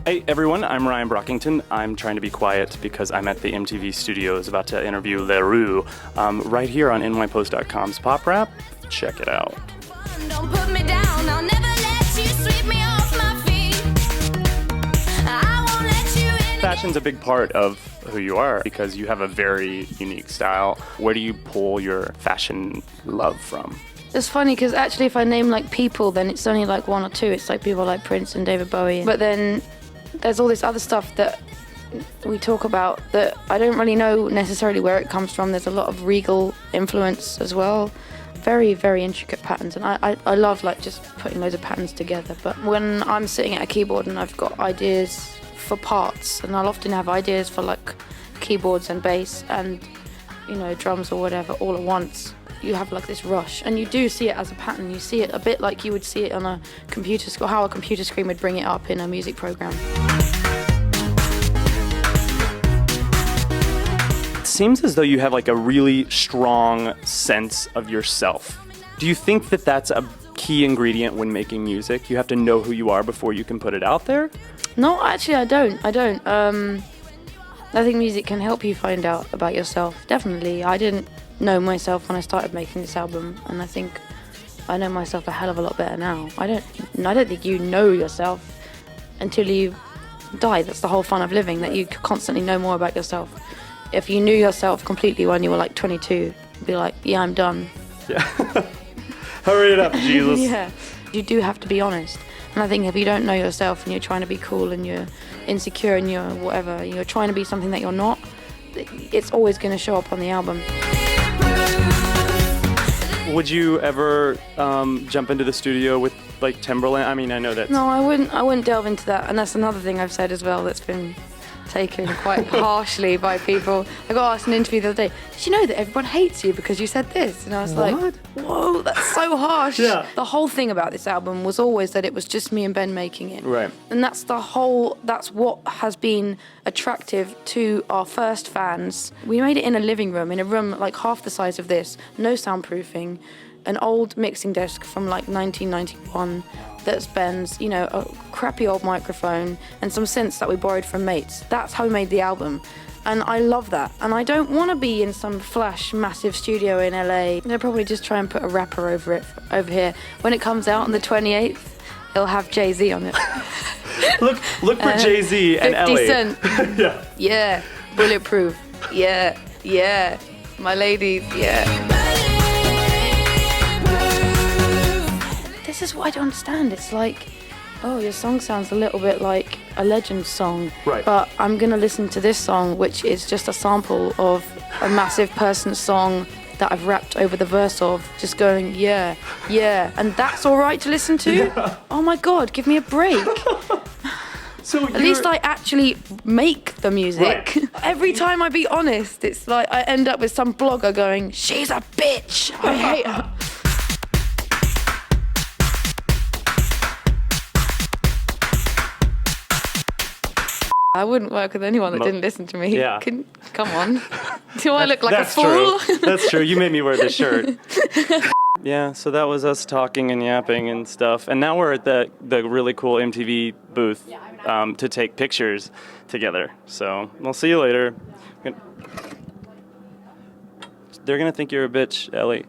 Hey everyone, I'm Ryan Brockington. I'm trying to be quiet because I'm at the MTV studios about to interview Roux right here on nypost.com's PopWrap. Check it out. Don't put me down, I'll never let you sweep me off my feet. I won't let you in. Fashion's a big part of who you are because you have a very unique style. Where do you pull your fashion love from? It's funny because actually if I name like people, then it's only like one or two. It's like people like Prince and David Bowie. But then there's all this other stuff that we talk about that I don't really know necessarily where it comes from. There's a lot of Regal influence as well. Very, very intricate patterns. And I love like just putting loads of patterns together. But when I'm sitting at a keyboard and I've got ideas for parts, and I'll often have ideas for like keyboards and bass and, you know, drums or whatever all at once, you have like this rush, and you do see it as a pattern. You see it a bit like you would see it on a computer screen, how a computer screen would bring it up in a music program. It seems as though you have like a really strong sense of yourself. Do you think that that's a key ingredient when making music? You have to know who you are before you can put it out there? No, actually I don't. I think music can help you find out about yourself, definitely. I didn't know myself when I started making this album, and I think I know myself a hell of a lot better now. I don't think you know yourself until you die. That's the whole fun of living, that you constantly know more about yourself. If you knew yourself completely when you were like 22, you'd be like, yeah, I'm done. Yeah. Hurry it up, Jesus. Yeah. You do have to be honest. And I think if you don't know yourself and you're trying to be cool and you're insecure and you're whatever, you're trying to be something that you're not, it's always going to show up on the album. Would you ever jump into the studio with like Timberland? I mean, I know that. No, I wouldn't delve into that. And that's another thing I've said as well that's been taken quite harshly by people. I got asked in an interview the other day, did you know that everyone hates you because you said this? And I was like, whoa, that's so harsh. Yeah. The whole thing about this album was always that it was just me and Ben making it. Right. And that's what has been attractive to our first fans. We made it in a living room, in a room like half the size of this, no soundproofing, an old mixing desk from like 1991 that's Ben's, you know, a crappy old microphone and some synths that we borrowed from mates. That's how we made the album. And I love that. And I don't want to be in some flash massive studio in LA. They'll probably just try and put a rapper over it over here. When it comes out on the 28th, it'll have Jay-Z on it. Look for Jay-Z and 50 Ellie. Cent. Yeah. Yeah. Bulletproof. Yeah. Yeah. My ladies. Yeah. This is what I don't understand. It's like, oh, your song sounds a little bit like a Legend song. Right. But I'm going to listen to this song, which is just a sample of a massive person's song that I've rapped over the verse of, just going, yeah, yeah. And that's all right to listen to? Yeah. Oh my God, give me a break. So At least I actually make the music. Right. Every time I be honest, it's like I end up with some blogger going, she's a bitch. I hate her. I wouldn't work with anyone that didn't listen to me. Yeah. Come on. Do I look like a fool? True. That's true. You made me wear this shirt. Yeah, so that was us talking and yapping and stuff. And now we're at the really cool MTV booth to take pictures together. So we'll see you later. They're going to think you're a bitch, Ellie.